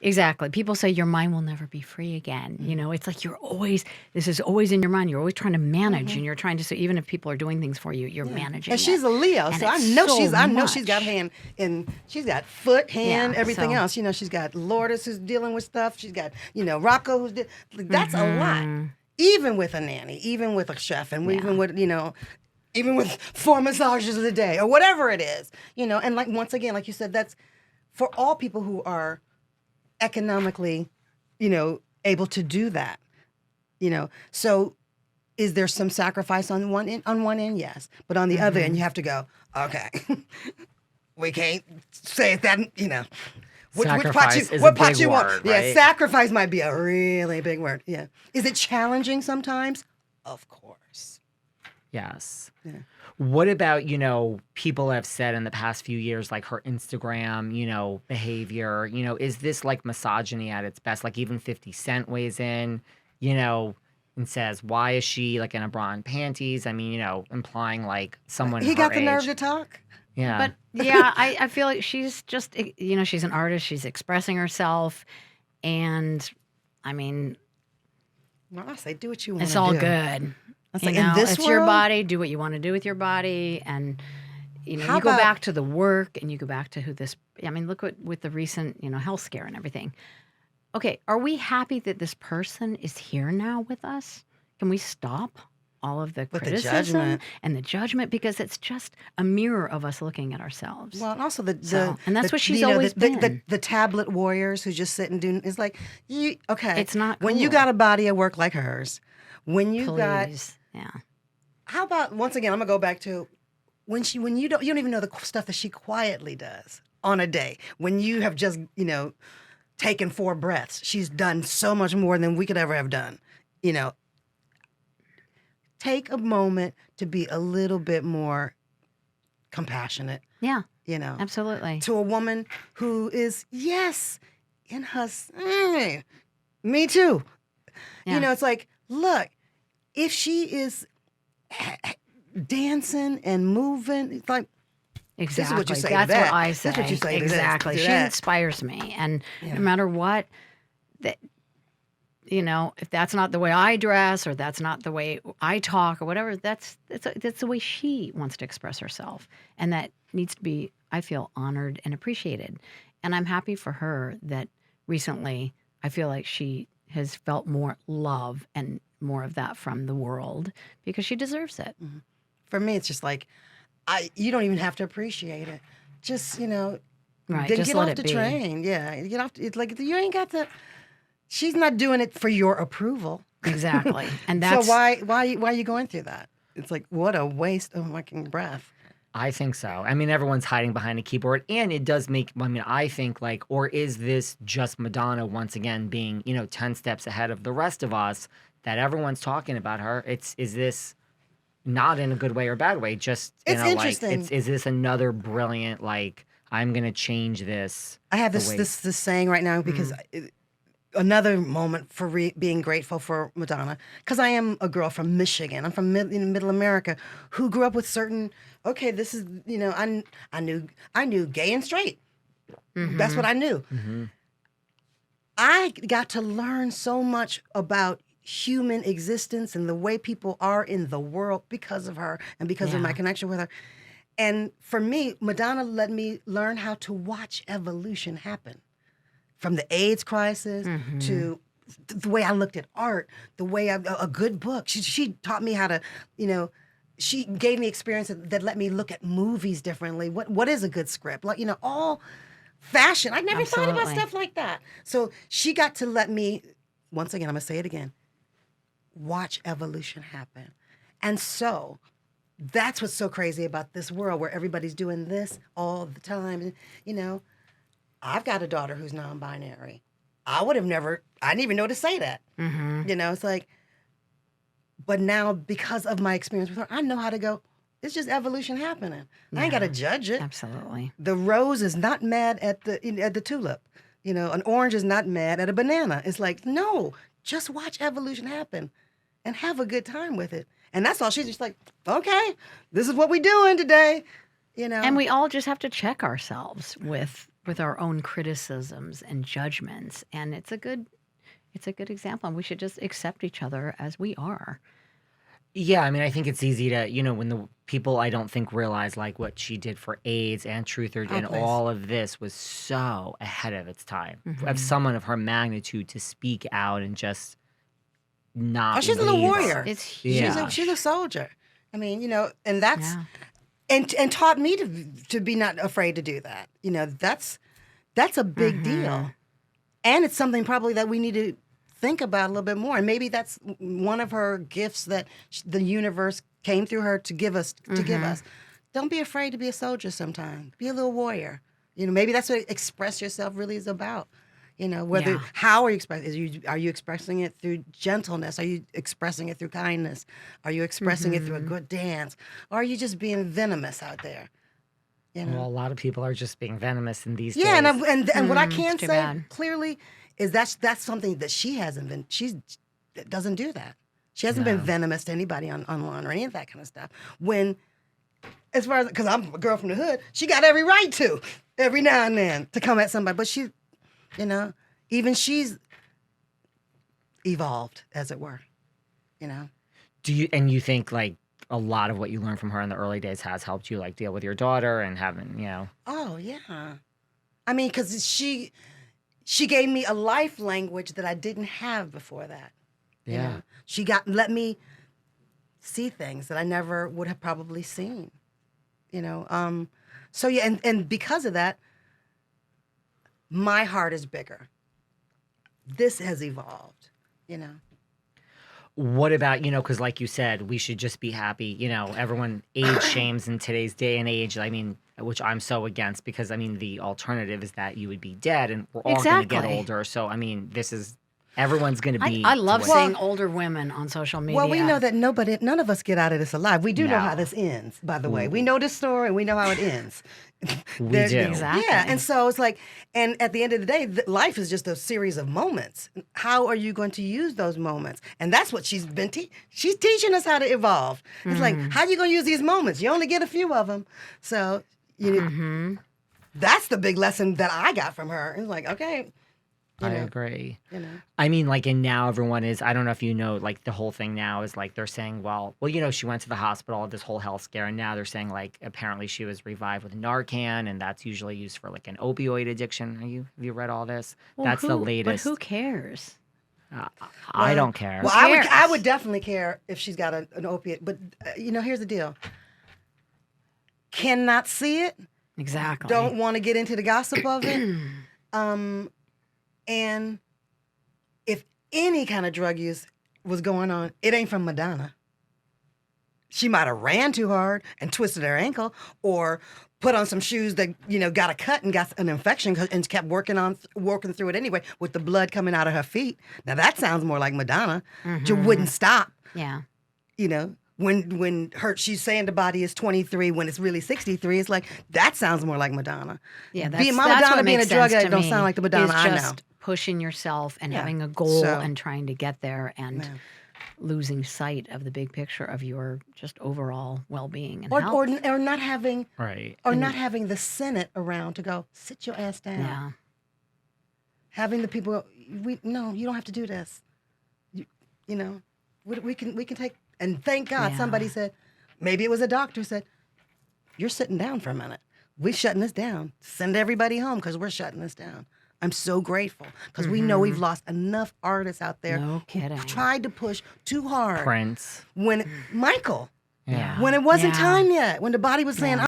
Exactly. People say your mind will never be free again. You know, it's like this is always in your mind. You're always trying to manage, and you're trying to. So even if people are doing things for you, you're managing. And she's a Leo, and so I know she's got hand in. She's got foot, hand, everything else. You know, she's got Lourdes who's dealing with stuff. She's got Rocco who's that's a lot. Even with a nanny, even with a chef, and even with even with 4 massages a day or whatever it is. And like once again, like you said, that's for all people who are economically, able to do that, So, is there some sacrifice on one end? On one end, yes, but on the other end, you have to go. Okay, we can't say it that Which part you want? Word, Yeah, right? sacrifice might be a really big word. Yeah, is it challenging sometimes? Of course. Yes. Yeah. What about, people have said in the past few years, like her Instagram, behavior, is this like misogyny at its best? Like even 50 Cent weighs in, and says, why is she like in a bra and panties? I mean, implying like someone He her got the nerve age. to talk? Yeah. But yeah, I feel like she's just, she's an artist. She's expressing herself. And I mean, Well, I say do what you want to do. it's all good. Like, in this it's your world? body. Do what you want to do with your body. And, How you go about- back to the work and you go back to look with the recent, health scare and everything. Okay, are we happy that this person is here now with us? Can we stop all of the criticism judgment. and the judgment? Because it's just a mirror of us looking at ourselves. Well, and also and that's what she's always been. The tablet warriors who just sit and do. It's like okay. It's not when you cool. got a body of work like hers. When you got. Yeah. How about once again? I'm gonna go back to when you don't even know the stuff that she quietly does on a day. When you have just taken 4 breaths, she's done so much more than we could ever have done. Take a moment to be a little bit more compassionate. Yeah. Absolutely. Absolutely. To a woman who is, yes, in her, me too. Yeah. It's like, look, if she is dancing and moving, it's like, Exactly. This is what you say to That's that. what I say. This is what you say to this, exactly. to She that. inspires me. And no matter what, that if that's not the way I dress or that's not the way I talk or whatever, that's the way she wants to express herself. And that needs to be, I feel, honored and appreciated. And I'm happy for her that recently I feel like she has felt more love and more of that from the world because she deserves it. Mm-hmm. For me, it's just like, you don't even have to appreciate it. Just, Right, then just get let off it the be. train. Yeah, get off. It's like, you ain't got to, she's not doing it for your approval. Exactly. And that's So why are you going through that? It's like, what a waste of fucking breath. I think so. I mean, everyone's hiding behind a keyboard, and it does make, I think, like, or is this just Madonna once again being, 10 steps ahead of the rest of us that everyone's talking about her? Is this not in a good way or bad way? Just, It's interesting. is this another brilliant, like, I'm going to change this? I have the this way- saying right now because another moment for being grateful for Madonna, because I am a girl from Michigan. I'm from Middle America who grew up with certain. Okay, this is I knew gay and straight. That's what I knew. I got to learn so much about human existence and the way people are in the world because of her and because of my connection with her. And for me, Madonna let me learn how to watch evolution happen. From the AIDS crisis to the way I looked at art, the way a good book. She taught me how to, she gave me experience that let me look at movies differently. What is a good script? Like, all fashion. I never thought about Absolutely. stuff like that. So she got to let me, once again, I'm going to say it again, watch evolution happen. And so that's what's so crazy about this world where everybody's doing this all the time. I've got a daughter who's non-binary. I didn't even know to say that. It's like, but now because of my experience with her, I know how to go, it's just evolution happening. I ain't got to judge it. Absolutely. The rose is not mad at the tulip. An orange is not mad at a banana. It's like, no, just watch evolution happen and have a good time with it. And that's all. She's just like, okay, this is what we doing today. And we all just have to check ourselves with with our own criticisms and judgments, and it's a good example. And we should just accept each other as we are. Yeah, I mean, I think it's easy to, when the people I don't think realize like what she did for AIDS and Truther and please. all of this was so ahead of its time. Of someone of her magnitude to speak out and just not. Oh, she's a little warrior. It's huge. She's a soldier. I mean, and that's and taught me to be not afraid to do that. That's a big deal, and it's something probably that we need to think about a little bit more. And maybe that's one of her gifts that the universe came through her to give us. Don't be afraid to be a soldier sometimes. Be a little warrior. Maybe that's what express yourself really is about. How are you expressing? Are you expressing it through gentleness? Are you expressing it through kindness? Are you expressing it through a good dance? Or are you just being venomous out there? Well, a lot of people are just being venomous in these days. Yeah, and what I can say bad. clearly is that's something that she hasn't been. She doesn't do that. She hasn't been venomous to anybody online or any of that kind of stuff. As far as, because I'm a girl from the hood, she got every right to every now and then to come at somebody, but she. Even she's evolved, as it were. Do you think like a lot of what you learned from her in the early days has helped you like deal with your daughter and having, Oh yeah, I mean, because she gave me a life language that I didn't have before that. Yeah, she let me see things that I never would have probably seen. So yeah, and because of that. My heart is bigger. This has evolved, What about, because like you said, we should just be happy. Everyone age shames in today's day and age. I mean, which I'm so against because, I mean, the alternative is that you would be dead and we're all going to get older. So, I mean, everyone's going to be. I love seeing older women on social media. Well, we know that none of us get out of this alive. We do know how this ends, by the way. We know this story and we know how it ends. We do. Exactly. Yeah, and so it's like, and at the end of the day, life is just a series of moments. How are you going to use those moments? And that's what she's been she's teaching us how to evolve. It's like, how are you going to use these moments? You only get a few of them. So, that's the big lesson that I got from her. It's like, okay. I agree. I mean, like, and now everyone is, I don't know if like, the whole thing now is, like, they're saying, well, she went to the hospital, this whole health scare, and now they're saying, like, apparently she was revived with Narcan, and that's usually used for, like, an opioid addiction. Have you read all this? Well, that's the latest. But who cares? I don't care. Well, I would definitely care if she's got an opiate, but, here's the deal. Cannot see it. Exactly. Don't want to get into the gossip of it. And if any kind of drug use was going on, it ain't from Madonna. She might have ran too hard and twisted her ankle or put on some shoes that, got a cut and got an infection and kept working through it anyway with the blood coming out of her feet. Now that sounds more like Madonna. You wouldn't stop. Yeah. When she's saying the body is 23 when it's really 63, it's like, that sounds more like Madonna. Yeah, Madonna being a drug addict don't sound like the Madonna I know. Pushing yourself and having a goal and trying to get there and losing sight of the big picture of your just overall well-being and health. Or not having not having the Senate around to go, sit your ass down. Yeah. Having the people go, no, you don't have to do this. We can take, and thank God somebody said, maybe it was a doctor said, you're sitting down for a minute. We're shutting this down. Send everybody home because we're shutting this down. I'm so grateful because we know we've lost enough artists out there who tried to push too hard. Prince. Michael. Yeah. When it wasn't time yet. When the body was saying,